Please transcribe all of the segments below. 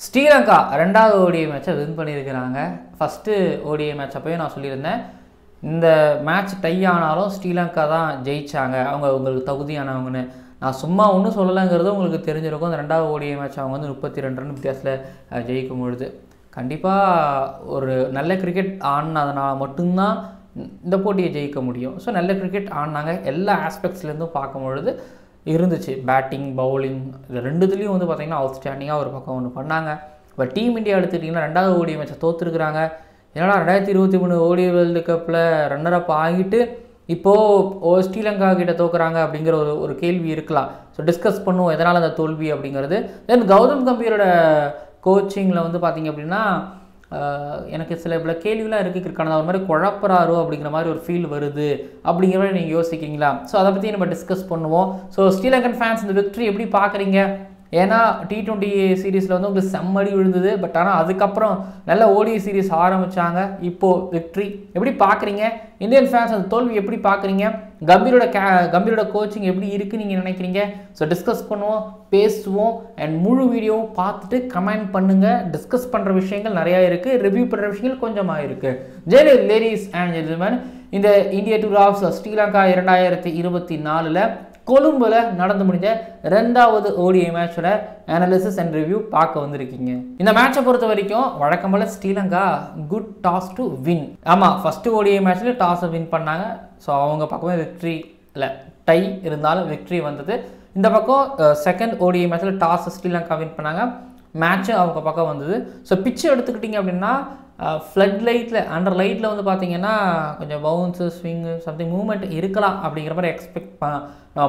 ஸ்ரீலங்கா ரெண்டாவது ஓடிஐ மேட்சை வின் பண்ணியிருக்கிறாங்க. ஃபஸ்ட்டு ஓடிஐ மேட்ச் அப்போயே நான் சொல்லியிருந்தேன், இந்த மேட்ச் டை ஆனாலும் ஸ்ரீலங்கா தான் ஜெயித்தாங்க, அவங்க உங்களுக்கு தகுதியானவங்கன்னு. நான் சும்மா ஒன்றும் சொல்லலைங்கிறது உங்களுக்கு தெரிஞ்சிருக்கும். அந்த ரெண்டாவது ஓடிஐ மேட்ச் அவங்க வந்து 32 ரன் வித்தியாசத்தில் ஜெயிக்கும் பொழுது கண்டிப்பாக ஒரு நல்ல கிரிக்கெட் ஆடினதுனால மட்டும்தான் இந்த போட்டியை ஜெயிக்க முடியும். ஸோ நல்ல கிரிக்கெட் ஆடினாங்க, எல்லா ஆஸ்பெக்ட்ஸ்லேருந்தும் பார்க்கும்பொழுது இருந்துச்சு. பேட்டிங் பவுலிங் இது ரெண்டுத்துலேயும் வந்து பார்த்திங்கன்னா அவுட்ஸ்டாண்டிங்காக ஒரு பக்கம் ஒன்று பண்ணாங்க. இப்போ டீம் இந்தியா எடுத்துக்கிட்டிங்கன்னா ரெண்டாவது ஓடிஐ மேட்சை தோற்றுருக்குறாங்க. ஏன்னா 2023 ஓடிஐ வேர்ல்டு கப்பில் ரன்னரப் ஆகிட்டு இப்போது ஸ்ரீலங்கா கிட்ட தோக்குறாங்க அப்படிங்கிற ஒரு கேள்வி இருக்கலாம். ஸோ டிஸ்கஸ் பண்ணுவோம் எதனால் அந்த தோல்வி அப்படிங்கிறது. தென் கௌதம் கம்பீரோட கோச்சிங்கில் வந்து பார்த்திங்க அப்படின்னா எனக்கு சில பல கேள்விலாம் இருக்குது. கிரிக்கெட் ஒரு மாதிரி குழப்பறாரோ அப்படிங்கிற மாதிரி ஒரு ஃபீல் வருது அப்படிங்கிற மாதிரி நீங்கள் யோசிக்கிறீங்களா? ஸோ அதை பற்றி நம்ம டிஸ்கஸ் பண்ணுவோம். ஸோ ஸ்ரீலங்கன் ஃபேன்ஸ் இந்த விக்ட்ரி எப்படி பார்க்குறீங்க? ஏன்னா T20 சீரீஸில் வந்து உங்களுக்கு செம்மடி விழுந்தது. பட் ஆனால் அதுக்கப்புறம் நல்ல ஓடிஐ சீரீஸ் ஆரம்பித்தாங்க. இப்போது விக்ட்ரி எப்படி பார்க்குறீங்க? இந்தியன் ஃபேன்ஸ் அந்த தோல்வி எப்படி பார்க்குறீங்க? கம்பீரோட கோச்சிங் எப்படி இருக்குன்னு நீங்கள் நினைக்கிறீங்க? ஸோ டிஸ்கஸ் பண்ணுவோம், பேசுவோம். அண்ட் முழு வீடியோவும் பார்த்துட்டு கமெண்ட் பண்ணுங்கள். டிஸ்கஸ் பண்ணுற விஷயங்கள் நிறையா இருக்குது, ரிவ்யூ பண்ணுற விஷயங்கள் கொஞ்சமாக இருக்குது. ஜெயலலிதா லேடிஸ் அண்ட் ஜென்டில்மேன், இந்த இந்தியா டூர் ஆஃப் ஸ்ரீலங்கா 2024 கொழும்புல நடந்து முடிஞ்ச ரெண்டாவது ஓடிஐ மேட்சோட அனாலிசிஸ் அண்ட் ரிவ்யூ பார்க்க வந்திருக்கீங்க. இந்த மேட்சை பொறுத்த வரைக்கும் வழக்கம் போல Sri Lanka good toss to win. ஆமாம், ஃபஸ்ட்டு ஓடிஐ மேட்ச்ல டாஸை வின் பண்ணாங்க. ஸோ அவங்க பக்கமே விக்ட்ரி இல்லை, டை இருந்தாலும் விக்ட்ரி வந்தது. இந்த பக்கம் செகண்ட் ஓடிஐ மேட்ச்சில் டாஸ் ஸ்ரீலங்கா வின் பண்ணாங்க, மேட்ச்சு அவங்க பக்கம் வந்தது. ஸோ பிச்சு எடுத்துக்கிட்டிங்க அப்படின்னா ஃப்ளட் லைட்டில் அண்டர் லைட்டில் வந்து பார்த்திங்கன்னா கொஞ்சம் பவுன்ஸு ஸ்விங்கு சம்திங் மூவ்மெண்ட் இருக்கலாம் அப்படிங்கிற மாதிரி எக்ஸ்பெக்ட்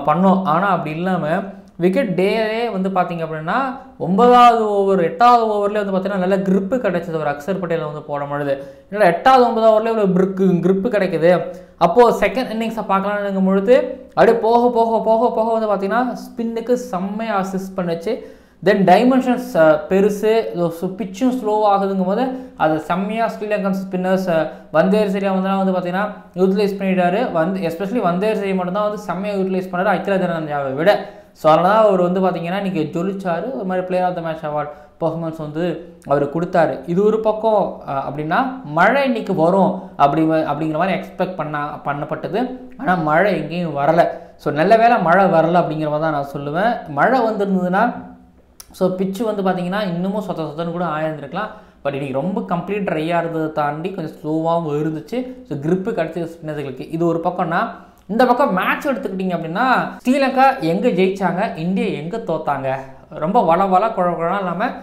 பண்ணோம். ஆனால் அப்படி இல்லாமல் விக்கெட் டேலே வந்து பார்த்திங்க அப்படின்னா 9வது ஓவர் 8வது ஓவர்லேயே வந்து பார்த்திங்கன்னா நல்ல கிரிப்பு கிடைச்சது. ஒரு அக்சர் பட்டேல் வந்து போட முடியுது. இல்லை 8வது 9வது ஓவர்லேயே ஒரு கிரிப்பு கிடைக்குது. அப்போது செகண்ட் இன்னிங்ஸை பார்க்கலாம்னுங்கும் பொழுது அப்படியே போக போக போக போக வந்து பார்த்திங்கன்னா ஸ்பின்னுக்கு செம்மையாக அசிஸ்ட் பண்ணிச்சு. தென் டைமென்ஷன்ஸ் பெருசு, பிச்சும் ஸ்லோ ஆகுதுங்கும் போது அது செம்மையாக ஸ்ரீலங்கன் ஸ்பின்னர்ஸ் வந்தேர் சரியா வந்து பார்த்தீங்கன்னா யூட்டிலைஸ் பண்ணிட்டாரு. எஸ்பெஷலி வந்தேர் சரி மட்டும்தான் வந்து செம்மையாக யூட்டிலைஸ் பண்ணாரு அகிலதரஞ்சாவை விட. ஸோ அதனால் தான் அவர் வந்து பார்த்தீங்கன்னா இன்றைக்கி ஜொலிச்சார். ஒரு மாதிரி player of the match award performance வந்து அவர் கொடுத்தாரு. இது ஒரு பக்கம் அப்படின்னா மழை இன்னைக்கு வரும் அப்படிங்கிற மாதிரி எக்ஸ்பெக்ட் பண்ணப்பட்டது. ஆனால் மழை எங்கேயும் வரலை. ஸோ நல்ல வேளை மழை வரலை அப்படிங்கிற மாதிரி தான் நான் சொல்லுவேன். மழை வந்திருந்ததுன்னா ஸோ பிச்சு வந்து பார்த்திங்கன்னா இன்னமும் சொத்தன்னு கூட ஆயிருந்துருக்கலாம். பட் இன்றைக்கி ரொம்ப கம்ப்ளீட் ட்ரையாக இருந்ததை தாண்டி கொஞ்சம் ஸ்லோவாகவும் இருந்துச்சு. ஸோ கிரிப்பு கிடச்சி ஸ்பின்னர்களுக்கு இது ஒரு பக்கம்னா, இந்த பக்கம் மேட்ச் எடுத்துக்கிட்டிங்க அப்படின்னா ஸ்ரீலங்கா எங்கே ஜெயித்தாங்க, இந்தியா எங்கே தோத்தாங்க, ரொம்ப குழப்பம் இல்லாமல்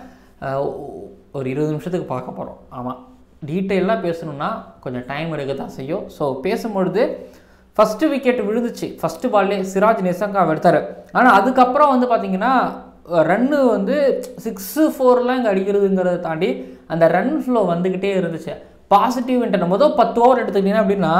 ஒரு 20 நிமிஷத்துக்கு பார்க்க போகிறோம். ஆமாம், டீட்டெயிலாக பேசணுன்னா கொஞ்சம் டைம் எடுக்க தான் செய்யும். ஸோ பேசும்பொழுது ஃபஸ்ட்டு விக்கெட் விழுந்துச்சு. ஃபஸ்ட்டு பால்லே சிராஜ் நிசங்கா எடுத்தார். ஆனால் அதுக்கப்புறம் வந்து பார்த்திங்கன்னா ரன்னு வந்து 6-4 இங்கே அடிக்கிறதுங்கிறத தாண்டி அந்த ரன் ஃப்ளோ வந்துக்கிட்டே இருந்துச்சு. பாசிட்டிவ் இன்டர்ன் மொதல் 10 ஓவர் எடுத்துக்கிட்டிங்கன்னா அப்படின்னா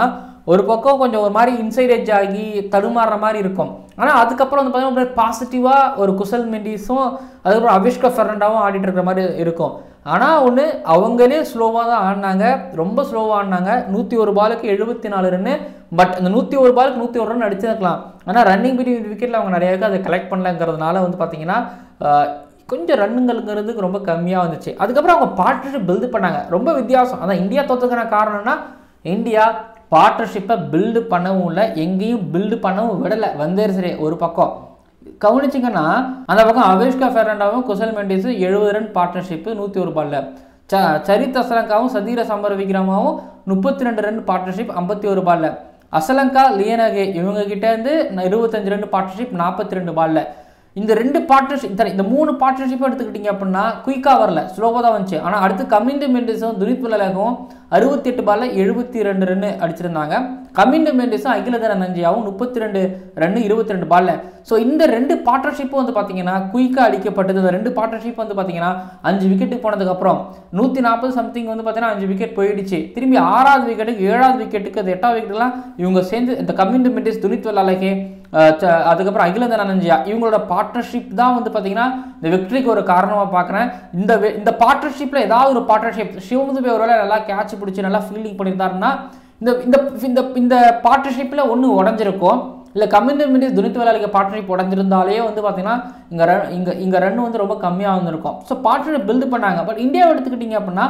ஒரு பக்கம் கொஞ்சம் ஒரு மாதிரி இன்சைட் எட்ஜ் ஆகி தடுமாறுற மாதிரி இருக்கும். ஆனால் அதுக்கப்புறம் வந்து பார்த்தீங்கன்னா பாசிட்டிவாக ஒரு குசல் மெண்டிஸும் அதுக்கப்புறம் அவிஷ்கா ஃபெர்னாண்டோவும் ஆடிட்டு இருக்கிற மாதிரி இருக்கும். ஆனால் ஒன்று அவங்களே ஸ்லோவாக தான் ஆடினாங்க, ரொம்ப ஸ்லோவாக ஆடினாங்க. 101 பாலுக்கு 74 ரன்னு. பட் அந்த 101 பாலுக்கு 101 ரன் அடிச்சிருக்கலாம். ஆனால் ரன்னிங் பிட்வீன் விக்கெட்டில் அவங்க நிறைய அதை கலெக்ட் பண்ணலங்கிறதுனால வந்து பார்த்திங்கன்னா கொஞ்சம் ரன்னுங்கிறது ரொம்ப கம்மியாக வந்துச்சு. அதுக்கப்புறம் அவங்க பார்ட்னர்ஷிப் பில்டு பண்ணாங்க, ரொம்ப வித்தியாசம். அதான் இந்தியா தோற்றுக்கான காரணம்னா இந்தியா பார்ட்னர்ஷிப்பை பில்டு பண்ணவும் இல்லை, எங்கேயும் பில்டு பண்ணவும் விடலை. வந்தேர் சரி ஒரு பக்கம் கவனிச்சிங்கன்னா அந்த பக்கம் அவிஷ்கா ஃபெர்னாண்டோவும் குசல் மெண்டிஸும் 70 ரன் பார்ட்னர்ஷிப்பு 101 பாலில். சரித் அசலங்காவும் சதீர சமரவிக்ரமாவும் 32 ரன் பார்ட்னர்ஷிப் 51 பாலில். அசலங்கா லியனகே இவங்க கிட்டேருந்து 25 ரன் பார்ட்னர்ஷிப் 42 பாலில். இந்த 2 பார்ட்னர்ஷிப் இந்த 3 பார்ட்னர்ஷிப்பும் எடுத்துக்கிட்டிங்க அப்படின்னா குயிக்காக வரல, ஸ்லோவாக தான் வந்துச்சு. ஆனால் அடுத்து கமிண்டு மெண்டிஸும் துரித் வில்லலகவும் 68 பாலில் 72 ரன்னு அடிச்சிருந்தாங்க. கமிண்டு மெண்டிஸும் அகிலதரஞ்சாவும் 32 ரன்னு 22 பாலில். ஸோ இந்த 2 பார்ட்னர்ஷிப்பும் வந்து பார்த்தீங்கன்னா குயிக்காக அடிக்கப்பட்டது. இந்த 2 பார்ட்னர்ஷிப் வந்து பார்த்தீங்கன்னா 5 விக்கெட்டுக்கு போனதுக்கப்புறம் 140 சம்திங் வந்து பார்த்தீங்கன்னா 5 விக்கெட் போயிடுச்சு. திரும்பி 6வது விக்கெட்டுக்கு 7வது விக்கெட்டுக்கு அது 8வது விக்கெட்டுலாம் இவங்க சேர்ந்து இந்த கமிண்டு மெண்டிஸ் துரித் வில்லலகே அதுக்கப்புறம் அகிலதரஞ்சியா இவங்களோட பார்ட்னர்ஷிப் தான் வந்து பார்த்தீங்கன்னா இந்த விக்டரிக்கு ஒரு காரணமாக பார்க்குறேன். இந்த பார்ட்னர்ஷிப்பில் ஏதாவது ஒரு பார்ட்னர்ஷிப் சிவமுதுபே ஒருவேளை நல்லா கேட்ச் பிடிச்சி நல்லா ஃபீல்டிங் பண்ணியிருந்தாருன்னா இந்த இந்த இந்த பார்ட்னர்ஷிப்பில் ஒன்று உடஞ்சிருக்கும், இல்லை கமிந்து மிண்டிஸ் துனித் விளையாடுக பார்ட்னர்ஷிப் உடஞ்சிருந்தாலே வந்து பார்த்தீங்கன்னா இங்கே ரன் வந்து ரொம்ப கம்மியாக வந்துருக்கும். ஸோ பார்ட்னர்ஷிப் பில்டு பண்ணாங்க. பட் இந்தியாவை எடுத்துக்கிட்டிங்க அப்படின்னா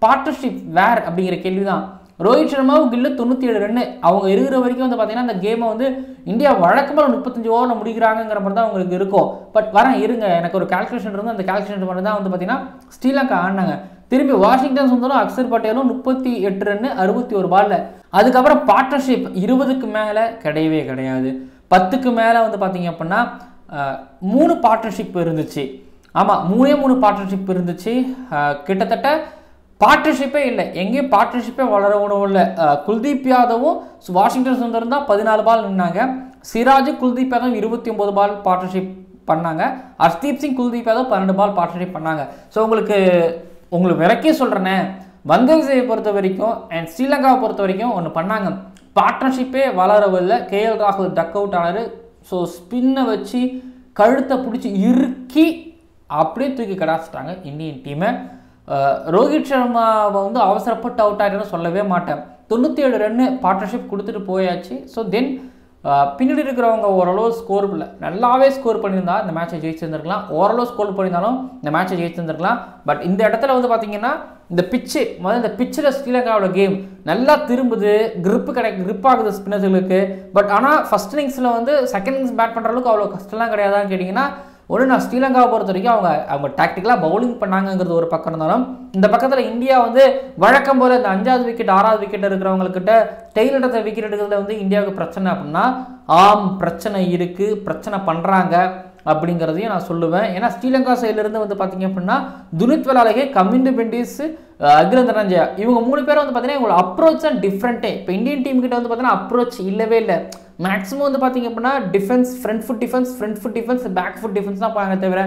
பார்ட்னர்ஷிப் வேர் அப்படிங்கிற கேள்வி தான். ரோஹித் சர்மாவும் கில்லு 97 ரன்னு அவங்க இருக்கிற வரைக்கும் வந்து பார்த்தீங்கன்னா அந்த கேமை வந்து இந்தியா வழக்கமாக 35 ஓவரில் முடிக்கிறாங்கிற மாதிரி தான் அவங்களுக்கு இருக்கும். பட் இருங்க எனக்கு ஒரு கால்குலேஷன் இருந்து அந்த கால்குலேஷன் பண்ணி தான் வந்து பார்த்தீங்கன்னா ஸ்ரீலங்கா ஆடினாங்க. திரும்பி வாஷிங்டன் சுந்தரும் அக்சர் பட்டேலும் 38 ரன்னு 61 பால்ல. அதுக்கப்புறம் பார்ட்னர்ஷிப் 20க்கு மேலே கிடையவே கிடையாது. 10க்கு மேலே வந்து பார்த்தீங்க அப்படின்னா 3 பார்ட்னர்ஷிப் இருந்துச்சு. ஆமாம் 3 பார்ட்னர்ஷிப் இருந்துச்சு. கிட்டத்தட்ட பார்ட்னர்ஷிப்பே இல்லை, எங்கேயும் பார்ட்னர்ஷிப்பே வளரவும் இல்லை. குல்தீப் யாதவும் வாஷிங்டன் சுந்தரும் தான் 14 பால் நின்னாங்க. சிராஜ் குல்தீப் யாதவ் 29 பால் பார்ட்னர்ஷிப் பண்ணாங்க. ஹர்ஷ்தீப் சிங் குல்தீப் யாதவ் 12 பால் பார்ட்னர்ஷிப் பண்ணாங்க. ஸோ உங்களுக்கு விளக்கே சொல்கிறேனே, வந்தேரிசையை பொறுத்த வரைக்கும் அண்ட் ஸ்ரீலங்காவை பொறுத்த வரைக்கும் ஒன்று பண்ணாங்க, பார்ட்னர்ஷிப்பே வளரவில்லை. KL ராகுல் டக் அவுட் ஆனார். ஸோ ஸ்பின்னை வச்சு கழுத்தை பிடிச்சி இறுக்கி அப்படியே தூக்கி கடாச்சிட்டாங்க இந்தியன் டீமை. ரோஹித் சர்மாவை வந்து அவசரப்பட்டு அவுட் ஆகிட்டேன்னு சொல்லவே மாட்டேன். 97 ரன்னு பார்ட்னர்ஷிப் கொடுத்துட்டு போயாச்சு. ஸோ தென் பின்னாடி இருக்கிறவங்க ஓரளவு ஸ்கோர் இல்லை, நல்லாவே ஸ்கோர் பண்ணியிருந்தா இந்த மேட்சை ஜெயிச்சிருந்துருக்கலாம். ஓரளவு ஸ்கோர் பண்ணியிருந்தாலும் இந்த மேட்சை ஜெயிச்சிருந்துருக்கலாம். பட் இந்த இடத்துல வந்து பார்த்தீங்கன்னா இந்த பிச்சு இந்த பிச்சில் ஸ்ரீலங்காவோட கேம் நல்லா திரும்புது, grip ஆகுது ஸ்பின்னர்களுக்கு. பட் ஆனால் ஃபர்ஸ்ட் இன்னிங்ஸில் வந்து செகண்ட் இன்னிங்ஸ் பேட் பண்ணுற அளவுக்கு அவ்வளோ கஷ்டம்லாம் கிடையாதான்னு கேட்டிங்கன்னா, நான் ஸ்ரீலங்காவை பொறுத்த வரைக்கும் அவங்க டாக்டிக்கலாக பவுலிங் பண்ணாங்கிறது ஒரு பக்கம் இருந்தாலும், இந்த பக்கத்தில் இந்தியா வந்து வழக்கம் போல் இந்த 5வது விக்கெட் 6வது விக்கெட் இருக்கிறவங்கக்கிட்ட டெய்ல் எடுத்த விக்கெட் எடுக்கிறதுல வந்து இந்தியாவுக்கு பிரச்சனை அப்படின்னா பிரச்சனை இருக்குது, பிரச்சனை பண்ணுறாங்க அப்படிங்கிறதையும் நான் சொல்லுவேன். ஏன்னா ஸ்ரீலங்கா சைட்லேருந்து வந்து பார்த்தீங்க அப்படின்னா துனித் விளையாடுக, கமிந்து மெண்டிஸ், அகிலேந்திர ரஞ்சயா இவங்க 3 பேரும் வந்து பார்த்தீங்கன்னா இவங்களோட அப்ரோச் தான் டிஃப்ரெண்ட்டே. இப்போ இந்தியன் டீம் கிட்ட வந்து பார்த்தீங்கன்னா அப்ரோச் இல்லவே இல்லை. மேக்ஸிமம் வந்து பார்த்தீங்க அப்படின்னா defence, front foot defence, back foot defence தான் பாருங்க தவிர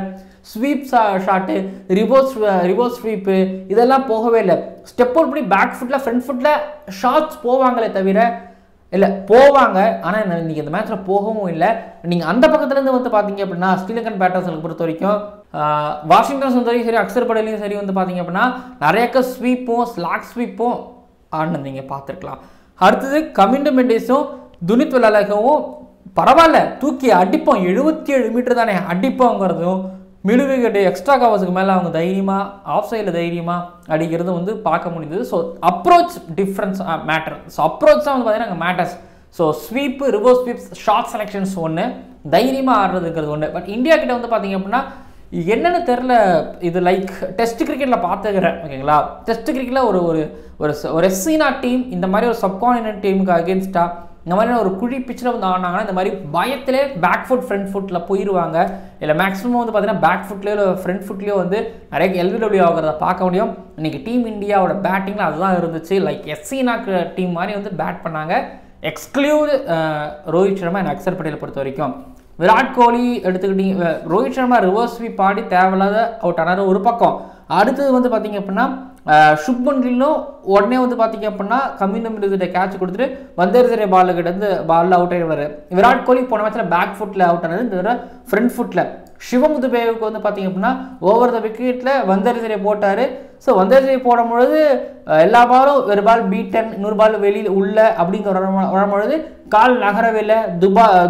ஸ்வீப் ஷாட்டு, ரிவர்ஸ் ஸ்வீப்பு இதெல்லாம் போகவே இல்லை. ஸ்டெப் அவுட் பண்ணி பேக் ஃபுட்டில் ஃப்ரண்ட் ஃபுட்டில் ஷாட்ஸ் போவாங்களே தவிர இல்லை போவாங்க. ஆனால் இன்றைக்கி இந்த மேட்ச்சில் போகவும் இல்லை. நீங்கள் அந்த பக்கத்துலேருந்து வந்து பார்த்தீங்க அப்படின்னா ஸ்ரீலங்கன் பேட்டர்ஸுக்கு பொறுத்த வரைக்கும் வாஷிங்டன் சுந்தரையும் சரி அக்சர் படேலையும் சரி வந்து பார்த்தீங்க அப்படின்னா நிறைய ஸ்வீப்பும் ஸ்லாக் ஸ்வீப்பும் ஆடினது நீங்கள் பார்த்துருக்கலாம். அடுத்தது கமிந்து மெண்டிஸும் துனித் விளையாடகவும் பரவாயில்ல தூக்கி அடிப்போம், 77 மீட்டர் தானே அடிப்போங்கிறதும், மிடு விக்கெட்டு எக்ஸ்ட்ரா கவர்ஸுக்கு மேலே அவங்க தைரியமாக ஆஃப் சைடில் தைரியமாக அடிக்கிறது வந்து பார்க்க முடியுது. So approach difference matter. So approach தான் வந்து பார்த்தீங்கன்னா matters. So sweep, reverse sweeps, short selections ஒன்று, தைரியமாக ஆடுறதுங்கிறது ஒன்று. பட் இந்தியா கிட்ட வந்து பார்த்தீங்க அப்படின்னா என்னென்னு தெரில, இது லைக் டெஸ்ட் கிரிக்கெட்டில் பார்த்துக்கிறேன் ஓகேங்களா. டெஸ்ட் கிரிக்கெட்டில் ஒரு எஸ்சினா டீம் இந்த மாதிரி ஒரு சப்கான்டினென்ட் டீமுக்கு அகேன்ஸ்டாக இந்த மாதிரி ஒரு குழி பிச்சில் வந்து ஆனாங்கன்னா இந்த மாதிரி பயத்திலே பேக் ஃபுட் ஃப்ரண்ட் ஃபுட்டில் போயிடுவாங்க. இல்லை மேக்ஸிமம் வந்து பார்த்தீங்கன்னா பேக் ஃபுட்லேயோ இல்லை ஃப்ரண்ட் ஃபுட்லேயோ வந்து நிறைய LBW ஆகிறத பார்க்க முடியும். இன்றைக்கி டீம் இந்தியாவோட பேட்டிங்கில் அதுதான் இருந்துச்சு. லைக் எஸ்சினாக்கு டீம் மாதிரி வந்து பேட் பண்ணாங்க. எக்ஸ்க்ளூட் ரோஹித் சர்மா அண்ட் அக்சர் பட்டேலை பொறுத்த வரைக்கும். விராட் கோலி எடுத்துக்கிட்டீங்க, ரோஹித் சர்மா ரிவர்ஸ் ஸ்வீப் ஆடி தேவையில்லாத அவுட் ஆனார் ஒரு பக்கம். அடுத்தது வந்து பார்த்தீங்க அப்படின்னா சுப்மன் கில்லும் உடனே வந்து பார்த்தீங்க அப்படின்னா கமிந்து மெண்டிஸ்கிட்ட கேட்ச் கொடுத்துட்டு வந்தேரிசை பாலுக்கிட்ட இருந்து பாலில் அவுட் ஆகிடுவார். விராட் கோலி போன மேட்ச்சில் பேக் ஃபுட்டில் அவுட் ஆனது, இந்த தடவை ஃப்ரண்ட் ஃபுட்டில். சிவம் துபேவுக்கு வந்து பார்த்தீங்க அப்படின்னா ஓவர் த விக்கெட்டில் வந்தேரிசை போட்டார். ஸோ வந்தேரிசை போடும்பொழுது எல்லா பாலும் ஒரு பால் பீட்டன், இன்னொரு பால் வெளியில் உள்ள அப்படிங்கிற வரும்பொழுது கால் நகரவே இல்லை.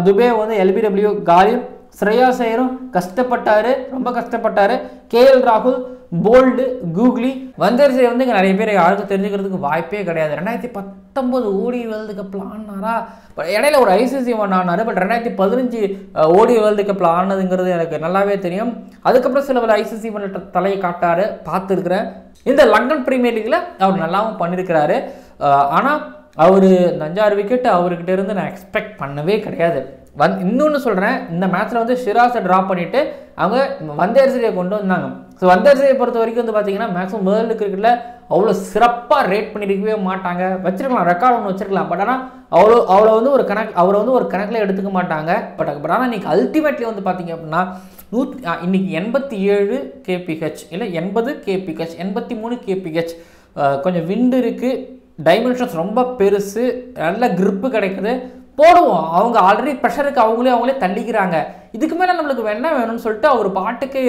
துபே வந்து LBW காலி. ஸ்ரேயாஸ் ஐயரும் கஷ்டப்பட்டார், ரொம்ப கஷ்டப்பட்டார். KL ராகுல் போல்டு, கூகுளி, வந்தேரிசை வந்து இங்கே நிறைய பேர் யாருக்கும் தெரிஞ்சுக்கிறதுக்கு வாய்ப்பே கிடையாது. 2019 ஓடி வேர்ல்டு கப்பில் ஆனாரா, இடையில ஒரு ICC ஒன் ஆனார். பட் 2015 ஓடி வேர்ல்டு கப்பில் ஆனதுங்கிறது எனக்கு நல்லாவே தெரியும். அதுக்கப்புறம் சில பல ICC தலையை காட்டாரு பார்த்துருக்குறேன். இந்த லண்டன் பிரீமியர் லீக்கில் அவர் நல்லாவும் பண்ணியிருக்கிறாரு. ஆனால் அவர் 5-6 விக்கெட்டு அவர்கிட்ட இருந்து நான் எக்ஸ்பெக்ட் பண்ணவே கிடையாது. இன்னொன்று சொல்கிறேன், இந்த மேட்ச்சில் வந்து ஷிராஸை ட்ராப் பண்ணிவிட்டு அவங்க வந்தேரிசையை கொண்டு வந்தாங்க. ஸோ வந்தேரிசையை பொறுத்த வரைக்கும் வந்து பார்த்தீங்கன்னா மேக்ஸிமம் வேர்ல்டு கிரிக்கெட்டில் அவ்வளோ சிறப்பாக ரேட் பண்ணியிருக்கவே மாட்டாங்க. வச்சிருக்கலாம், ரெக்கார்டு ஒன்று வச்சிருக்கலாம். பட் ஆனால் அவரை வந்து ஒரு கணக்கில் எடுத்துக்க மாட்டாங்க. பட் ஆனால் இன்றைக்கி அல்டிமேட்லி வந்து பார்த்தீங்க அப்படின்னா இன்னைக்கு 87 kph இல்லை 80 kph 83 kph கொஞ்சம் விண்டு இருக்குது, டைமென்ஷன்ஸ் ரொம்ப பெருசு, நல்ல கிரிப்பு கிடைக்குது. போடுவோம். அவங்க ஆல்ரெடி ப்ரெஷருக்கு அவங்களே தள்ளிக்கிறாங்க. இதுக்கு மேலே நம்மளுக்கு வெண்ணெய் வேணும்னு சொல்லிட்டு அவர் பாட்டுக்கு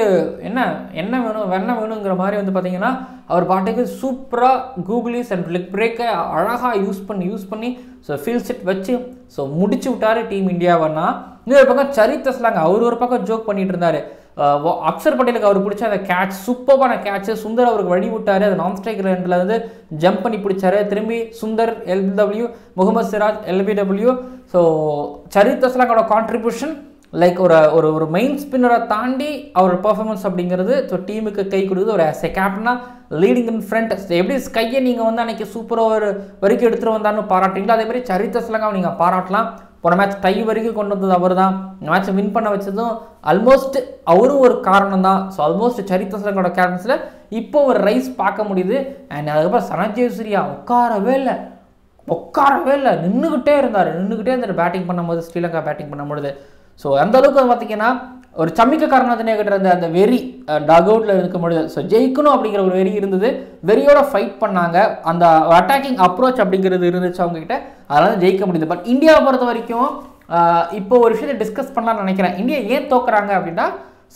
என்ன வேணும் வெண்ணெய் வேணுங்கிற மாதிரி வந்து பார்த்தீங்கன்னா அவர் பாட்டுக்கு சூப்பராக கூகுளிஸ் அண்ட் லெக் பிரேக்கை அழகாக யூஸ் பண்ணி ஸோ ஃபீல் செட் வச்சு ஸோ முடிச்சு விட்டார் டீம் இந்தியாவன்னா. இன்னொரு பக்கம் சரித் அஸ்லாங்க அவர் ஒரு பக்கம் ஜோக் பண்ணிட்டு இருந்தார். அக்ஷர் பட்டேலுக்கு அவர் பிடிச்ச அந்த கேட்ச் சூப்பரான கேட்ச் சுந்தர் அவருக்கு வழி விட்டார். அது நான் ஸ்ட்ரைக் ரெண்டில் வந்து ஜம்ப் பண்ணி பிடிச்சாரு. திரும்பி Sundar LBW, Mohammed Siraj LBW. So Charith அஸ்லாங்கோட கான்ட்ரிபியூஷன் லைக் ஒரு மெயின் ஸ்பின்னரை தாண்டி அவர் பர்ஃபார்மன்ஸ் அப்படிங்கிறது ஸோ டீமுக்கு கை கொடுக்குது. ஒரு ஆஸ் எ கேப்டனாக லீடிங் இன் ஃப்ரண்ட் எப்படி ஸ்கையை நீங்கள் வந்து அன்றைக்கி சூப்பராக ஒரு வரைக்கும் எடுத்துகிட்டு வந்தான்னு பாராட்டுறீங்களோ அதே மாதிரி சரித் அஸ்லாங்காவை நீங்கள் பாராட்டலாம். போன மேட்ச் டை வரைக்கும் கொண்டு வந்தது அவர் தான். இந்த மேட்ச்சை வின் பண்ண வச்சதும் ஆல்மோஸ்ட் அவரும் ஒரு காரணம் தான். ஸோ ஆல்மோஸ்ட் சரித் அஸ்லாங்கோட கேப்டன்ஸில் இப்போ ஒரு ரைஸ் பார்க்க முடியுது. அண்ட் அதுக்கப்புறம் சனஞ்சய் சூர்யா உட்காரவே இல்லை நின்றுக்கிட்டே இருந்தார் பேட்டிங் பண்ணும்போது, ஸ்ரீலங்கா பேட்டிங் பண்ணும்பொழுது. ஸோ அந்த அளவுக்கு வந்து பார்த்தீங்கன்னா ஒரு சமிக்க காரணத்தினே கிட்ட அந்த வெறி டக் அவுட்டில் இருக்கும்பொழுது ஸோ ஜெயிக்கணும் அப்படிங்கிற ஒரு வெறி இருந்தது. வெறியோட ஃபைட் பண்ணாங்க. அந்த அட்டாக்கிங் அப்ரோச் அப்படிங்கிறது இருந்துச்சு அவங்ககிட்ட, அதனால ஜெயிக்க முடியுது. பட் இந்தியாவை பொறுத்த வரைக்கும் இப்போ ஒரு விஷயத்தை டிஸ்கஸ் பண்ணலாம்னு நினைக்கிறேன். இந்தியா ஏன் தோக்குறாங்க அப்படின்னா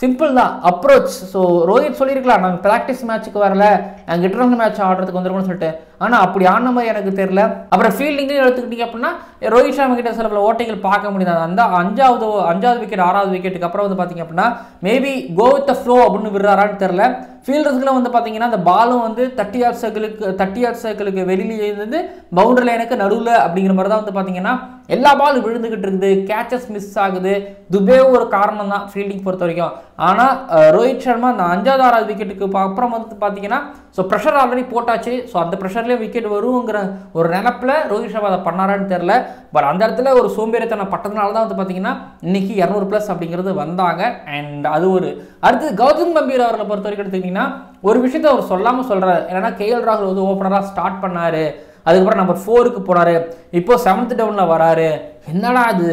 சிம்பிள் தான், அப்ரோச். ஸோ ரோஹித் சொல்லியிருக்கலாம் நாங்கள் ப்ராக்டிஸ் மேட்ச்சுக்கு வரல, நாங்கள் இன்டர்நேஷனல் மேட்ச் ஆடுறதுக்கு வந்துருக்கோம்னு சொல்லிட்டு. ஆனால் அப்படி ஆன மாதிரி எனக்கு தெரியல. அப்புறம் ஃபீல்டிங்கையும் எடுத்துக்கிட்டீங்க அப்படின்னா ரோஹித் சர்மா கிட்ட சில பல ஓட்டைகள் பார்க்க முடியாது. அந்த அஞ்சாவது விக்கெட் 6வது விக்கெட்டுக்கு அப்புறம் வந்து பார்த்தீங்க அப்படின்னா maybe go with the flow அப்படின்னு விடுறாரான்னு தெரில. ஃபீல்டர்ஸ்க்குலாம் வந்து பார்த்தீங்கன்னா அந்த பாலும் வந்து 30 யார்ட் சர்க்கிளுக்கு வெளியிலே இருந்து பவுண்டரி லைனுக்கு நடுவில் அப்படிங்கிற மாதிரி தான் வந்து பார்த்தீங்கன்னா எல்லா பாலும் விழுந்துக்கிட்டு இருக்குது. கேச்சஸ் மிஸ் ஆகுது. துபே ஒரு காரணம் தான் ஃபீல்டிங் பொறுத்த வரைக்கும். ஆனால் ரோஹித் சர்மா அந்த 5வது 6வது விக்கெட்டுக்கு அப்புறம் வந்து பார்த்தீங்கன்னா ஸோ ப்ரெஷர் ஆல்ரெடி போட்டாச்சு. ஸோ அந்த ப்ரெஷர்லேயே விக்கெட் வருங்கிற ஒரு நினப்பில் ரோஹித் சர்மா அதை பண்ணாரான்னு தெரில. பட் அந்த இடத்துல ஒரு சோம்பேறித்தனம் பட்டதுனால தான் வந்து பார்த்தீங்கன்னா இன்னைக்கு 200+ அப்படிங்கிறது வந்தாங்க. அண்ட் அது ஒரு அடுத்து கௌதம் கம்பீர் அவர்களை பொறுத்த வரைக்கும் எடுத்துக்கிட்டிங்கன்னா ஒரு விஷயத்த அவர் சொல்லாமல் சொல்கிறார். ஏன்னா KL ராகுல் வந்து ஓப்பனராக ஸ்டார்ட் பண்ணார், அதுக்கப்புறம் நம்பர் 4க்கு போனார், இப்போ 7th டவுனில் வராரு. என்னடா அது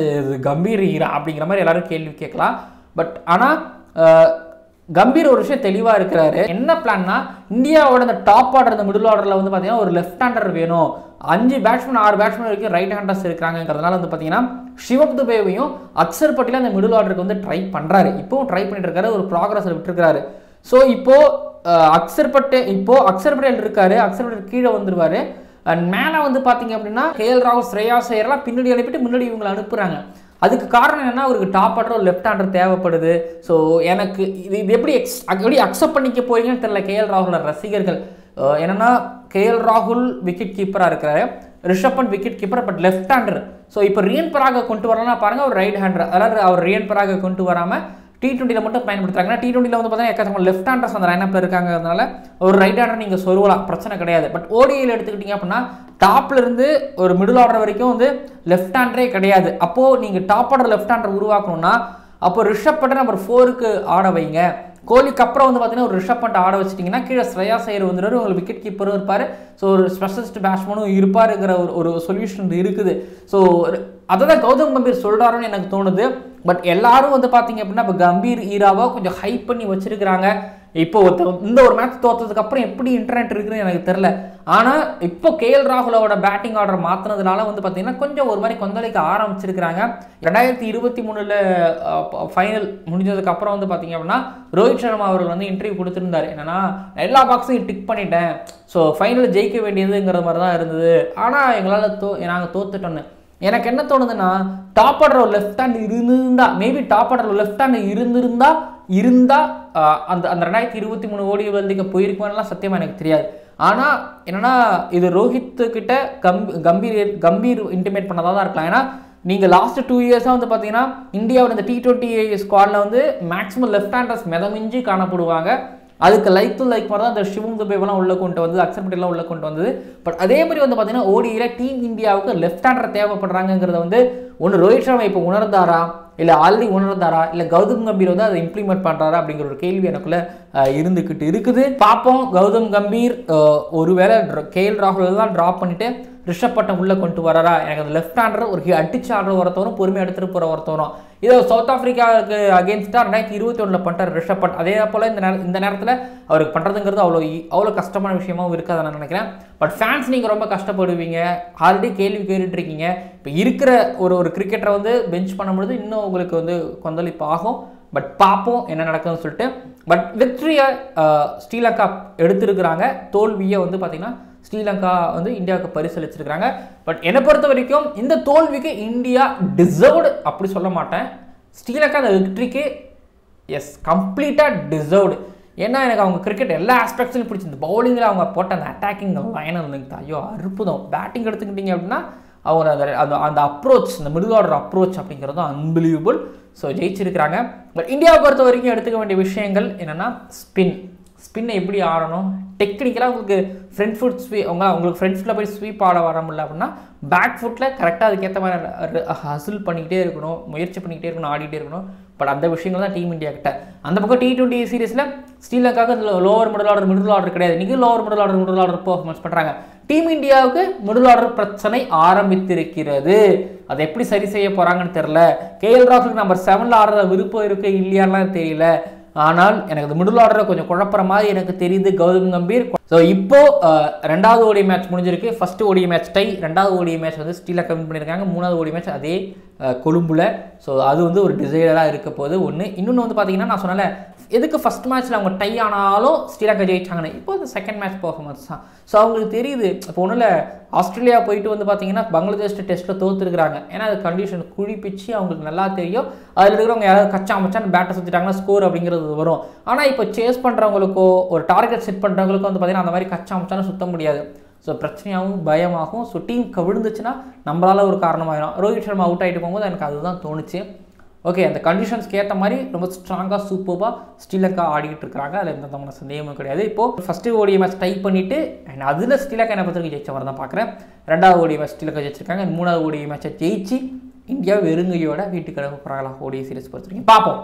கம்பீர் ஈரா அப்படிங்கிற மாதிரி எல்லாரும் கேள்வி கேட்கலாம். பட் ஆனால் கம்பீர் ஒரு விஷயம் தெளிவாக இருக்கிறாரு. என்ன பிளான்னா இந்தியாவோட அந்த டாப் ஆர்டர் அந்த மிடில் ஆர்டரில் வந்து பார்த்தீங்கன்னா ஒரு லெஃப்ட் ஹேண்டர் வேணும். 5 பேட்ஸ்மேன் 6 பேட்ஸ்மேன் வரைக்கும் ரைட் ஹேண்டர்ஸ் இருக்கிறாங்கிறதுனால வந்து பார்த்தீங்கன்னா சிவம் துபேவையும் அக்ஷர் பட்டேலும் அந்த மிடில் ஆர்டருக்கு வந்து ட்ரை பண்ணுறாரு. இப்போவும் ட்ரை பண்ணிட்டு இருக்காரு, ஒரு ப்ராக்ரஸில் விட்டுருக்காரு. ஸோ அக்ஷர் பட்டேல் இருக்காரு, அக்ஷர் பட்டேல் கீழே வந்துருவாரு. அண்ட் மேலே வந்து பார்த்தீங்க அப்படின்னா KL ராகுல், ஸ்ரேயாஸ் ஐயர்லாம் பின்னாடி அனுப்பிட்டு முன்னாடி இவங்களை அனுப்புகிறாங்க. அதுக்கு காரணம் என்னன்னா அவருக்கு டாப் ஆர்டர் ஒரு லெஃப்ட் ஹேண்டர் தேவைப்படுது. ஸோ எனக்கு இது எப்படி அக்செப்ட் பண்ணிக்க போறீங்கன்னு தெரியல KL ராகுலோட ரசிகர்கள். என்னன்னா KL ராகுல் விக்கெட் கீப்பராக இருக்கிறாரு, Rishabh Pant wicket keeper, but left hander. So இப்போ ரியன் பராகை கொண்டு வரலாம் பாருங்க, ஒரு ரைட் ஹேண்டர். அதாவது அவர் ரியன் பராகை கொண்டு வராமல் T20 மட்டும் பயன்படுத்துறாங்க. T20 வந்து பார்த்தீங்கன்னா எக்கச்சக்கம் லெஃப்ட் ஹேண்டர்ஸ் அந்த லைனப்பில் இருக்காங்க. அதனால ஒரு ரைட் ஹேண்டர் நீங்கள் சொருவலாம், பிரச்சனை கிடையாது. பட் ODIயில் எடுத்துக்கிட்டீங்க அப்படின்னா டாப்ல இருந்து ஒரு மிடில் ஆர்டர் வரைக்கும் வந்து லெஃப்ட் ஹேண்டரே கிடையாது. அப்போது நீங்கள் டாப் ஆர்டர் லெஃப்ட் ஹேண்டர் உருவாக்கணும்னா அப்போ ரிஷப் பண்ட் நம்பர் 4க்கு ஆட வைங்க. கோலிக்கு அப்புறம் வந்து பார்த்தீங்கன்னா ஒரு ரிஷப் பண்ட் ஆட வச்சிட்டிங்கன்னா கீழே ஸ்ரேயாஸ் ஐயர் வந்துடுவார், உங்களுக்கு விக்கெட் கீப்பரும் இருப்பார். ஸோ ஒரு ஸ்பெஷலிஸ்ட் பேட்ஸ்மேனும் இருப்பாருங்கிற ஒரு சொல்யூஷன் இருக்குது. ஸோ அதை தான் கௌதம் கம்பீர் சொல்கிறாருன்னு எனக்கு தோணுது. பட் எல்லாரும் வந்து பார்த்தீங்க அப்படின்னா இப்போ கம்பீர் ஈராவை கொஞ்சம் ஹைப் பண்ணி வச்சிருக்கிறாங்க. இப்போ இந்த ஒரு மேட்ச் தோற்றதுக்கு அப்புறம் எப்படி இன்டர்நெட் இருக்குன்னு எனக்கு தெரில. ஆனால் இப்போ KL ராகுலோட பேட்டிங் ஆர்டர் மாற்றினதுனால வந்து பார்த்தீங்கன்னா கொஞ்சம் ஒரு மாதிரி கொந்தளிக்க ஆரம்பிச்சிருக்கிறாங்க. 2023 ஃபைனல் முடிஞ்சதுக்கு அப்புறம் வந்து பார்த்தீங்க அப்படின்னா ரோஹித் சர்மா அவர்கள் வந்து இன்டர்வியூ கொடுத்துருந்தாரு. என்னன்னா எல்லா பாக்ஸையும் டிக் பண்ணிட்டேன், ஸோ ஃபைனலில் ஜெயிக்க வேண்டியதுங்கிற மாதிரி தான் இருந்தது, ஆனால் எங்களால் நாங்கள் தோத்துட்டோன்னு. எனக்கு என்ன தோணுதுன்னா டாப் ஆர்டர் ஒரு லெஃப்ட் ஹேண்ட் இருந்திருந்தா, மேபி டாப் ஆர்டர் ஒரு லெஃப்ட் ஹேண்ட் இருந்தா அந்த 2023 ODI வேர்ல்டுக்கு போயிருக்குமானலாம் சத்தியமாக எனக்கு தெரியாது. ஆனால் என்னன்னா இது ரோஹித் கிட்ட கம்பீர் இன்டிமேட் பண்ணதாக தான் இருக்கலாம். ஏன்னா நீங்கள் லாஸ்ட் 2 இயர்ஸாக வந்து பார்த்தீங்கன்னா இந்தியாவோட இந்த T20 ஸ்குவாடில் வந்து மேக்ஸிமம் லெஃப்ட் ஹேண்டர்ஸ் மிதமிஞ்சி காணப்படுவாங்க. அதுக்கு லைக் மாதிரி தான் அந்த சிவம் துபேவெல்லாம் உள்ளே கொண்டு வந்தது, அக்ஷர் பட்டேலாம் உள்ளே கொண்டு வந்தது. பட் அதே மாதிரி வந்து பார்த்தீங்கன்னா ODIயில் டீம் இந்தியாவுக்கு லெஃப்ட் ஹேண்டர் தேவைப்படுறாங்கிறத வந்து ஒன்று ரோஹித் சர்மா இப்போ உணர்ந்தாரா, இல்லை ஆல்ரெடி உணர்ந்தாரா, இல்லை கௌதம் கம்பீர் வந்து அதை இம்ப்ளிமெண்ட் பண்ணுறாரா அப்படிங்கிற ஒரு கேள்வி எனக்குள்ளே இருந்துக்கிட்டு இருக்குது. பார்ப்போம். கௌதம் கம்பீர் ஒருவேளை KL ராகுல் தான் ட்ராப் பண்ணிவிட்டு ரிஷப் பட்டை உள்ளே கொண்டு வராரா, எனக்கு அந்த லெஃப்ட் ஹேண்டர் ஒரு அடிச்சு ஆடுற ஒருத்தவரும் பொறுமையாக எடுத்துகிட்டு போகிற ஒருத்தவரும். இதை சவுத் ஆஃப்ரிக்காவுக்கு அகேன்ஸ்டாக 2021 பண்ணிட்டார் ரிஷப் பண்ட். அதே போல் இந்த நேரத்தில் அவருக்கு பண்ணுறதுங்கிறது அவ்வளோ கஷ்டமான விஷயமாவும் இருக்காது நான் நினைக்கிறேன். பட் ஃபேன்ஸ் நீங்கள் ரொம்ப கஷ்டப்படுவீங்க, ஆல்ரெடி கேள்வி கேட்டுருக்கீங்க. இப்போ இருக்கிற ஒரு கிரிக்கெட்டரை வந்து பெஞ்ச் பண்ணும்பொழுது இன்னும் உங்களுக்கு வந்து கொந்தளிப்பு ஆகும். பட் பார்ப்போம் என்ன நடக்குதுன்னு சொல்லிட்டு. பட் வெற்றியை ஸ்ரீலங்கா எடுத்திருக்கிறாங்க, தோல்வியை வந்து பார்த்திங்கன்னா ஸ்ரீலங்கா வந்து இந்தியாவுக்கு பரிசளிச்சிருக்கிறாங்க. பட் என்னை பொறுத்த வரைக்கும் இந்த தோல்விக்கு இந்தியா டிசர்வ்டு அப்படி சொல்ல மாட்டேன். ஸ்ரீலங்கா அந்த விக்ட்ரிக்கு எஸ் கம்ப்ளீட்டாக டிசர்வ்டு. ஏன்னா எனக்கு அவங்க கிரிக்கெட் எல்லா ஆஸ்பெக்ட்ஸ்லையும் பிடிச்சி, இந்த பவுலிங்கில் அவங்க போட்ட அந்த அட்டாக்கிங் லைன் இருந்துங்க, ஐயோ அற்புதம். பேட்டிங் எடுத்துக்கிட்டிங்க அப்படின்னா அவங்க அந்த அப்ரோச், இந்த மிடில் ஆர்டர் அப்ரோச் அப்படிங்கிறது அன்பிலீவபிள். ஸோ ஜெயிச்சிருக்கிறாங்க. பட் இந்தியாவை பொறுத்த வரைக்கும் எடுத்துக்க வேண்டிய விஷயங்கள் என்னென்னா ஸ்பின்னை எப்படி ஆடணும், டெக்னிக்கலாக உங்களுக்கு ஃப்ரண்ட் ஃபுட் உங்களுக்கு ஃப்ரண்ட் ஃபுட்டில் போய் ஸ்வீப் ஆட வர முடியல அப்படின்னா பேக் ஃபுட்டில் கரெக்டாக அதுக்கேற்ற மாதிரி ஹசில் பண்ணிக்கிட்டே இருக்கணும், முயற்சி பண்ணிக்கிட்டே இருக்கணும், ஆடிக்கிட்டே இருக்கணும். பட் அந்த விஷயங்கள் தான் டீம் இந்தியா கிட்ட. அந்த பக்கம் T20 சீரீஸில் ஸ்ரீலங்காவுக்கு லோவர் மிடில் ஆர்டர் கிடையாது, நீங்கள் லோவர் மிடில் ஆர்டர் பெர்ஃபார்மன்ஸ் பண்ணுறாங்க. டீம் இந்தியாவுக்கு மிடில் ஆர்டர் பிரச்சனை ஆரம்பித்திருக்கிறது. அதை எப்படி சரி செய்ய போகிறாங்கன்னு தெரியல. KL ராகுலுக்கு நம்பர் 7 ஆடுறத விருப்பம் இருக்கு இல்லையாலாம் தெரியல. ஆனால் எனக்கு அந்த மிடில் ஆர்டரை கொஞ்சம் குழப்பற மாதிரி எனக்கு தெரியுது கௌதம் கம்பீர். ஸோ இப்போ 2வது ODI மேட்ச் முடிஞ்சிருக்கு. ஃபர்ஸ்ட் ODI மேட்ச் டை, 2வது ODI மேட்ச் வந்து ஸ்ரீலங்கா வின் பண்ணியிருக்காங்க. 3வது ODI மேட்ச் அதே கொழும்புல. ஸோ அது வந்து ஒரு டிசைடராக இருக்க போது ஒன்று. இன்னொன்று வந்து பார்த்தீங்கன்னா நான் சொன்னால எதுக்கு ஃபஸ்ட் மேட்ச்சில் அவங்க டை ஆனாலும் ஸ்ரீலங்கா ஜெயிச்சாங்கன்னு, இப்போ இந்த செகண்ட் மேட்ச் பர்ஃபார்மன்ஸ் தான். ஸோ அவங்களுக்கு தெரியுது. இப்போ ஒன்றும் இல்லை, ஆஸ்திரேலியா போயிட்டு வந்து பார்த்தீங்கன்னா பங்களாதேஷ் டெஸ்ட்டில் தோற்றுருக்குறாங்க. ஏன்னா அது கண்டிஷன் குழிப்பிச்சு அவங்களுக்கு நல்லா தெரியும். அதில் இருக்கிறவங்க யாராவது கச்சா மச்சான்னு பேட்டை சுற்றிட்டாங்கன்னா ஸ்கோர் அப்படிங்கிறது வரும். ஆனால் இப்போ சேஸ் பண்ணுறவங்களுக்கோ ஒரு டார்கெட் செட் பண்ணுறவங்களுக்கோ வந்து பார்த்தீங்கன்னா அந்த மாதிரி கச்சா மச்சான்னு சுற்ற முடியாது. ஸோ பிரச்சனையாகவும் பயமாகும். ஸோ டீம் விழுந்துச்சுன்னா நம்மளால் ஒரு காரணமாயிடும். ரோஹித் சர்மா அவுட் ஆகிட்டு போகும்போது எனக்கு அதுதான் தோணுச்சு. ஓகே, அந்த கண்டிஷன்ஸ்க்கு ஏற்ற மாதிரி ரொம்ப ஸ்ட்ராங்காக சூப்பராக ஸ்ரீலங்கா ஆடிக்கிட்டு இருக்கிறாங்க. அதில் எந்த விதமான சந்தேகமும் கிடையாது. இப்போது ஃபஸ்ட்டு ODI மேட்ச் டைப் பண்ணிவிட்டு அதில் ஸ்ரீலங்கா என்ன பத்திரிக்கை ஜெயிச்ச மாதிரி தான் பார்க்குறேன். 2வது ODI மேட்ச் ஸ்ரீலங்கா ஜெயிச்சிருக்காங்க. 3வது ODI மேட்சை ஜெயிச்சு இந்தியா வெறுங்கையோட வீட்டுக்கு கிளம்ப போகிறாங்களா ODI சீரிஸ் பொறுத்த வரைக்கும் பார்ப்போம்.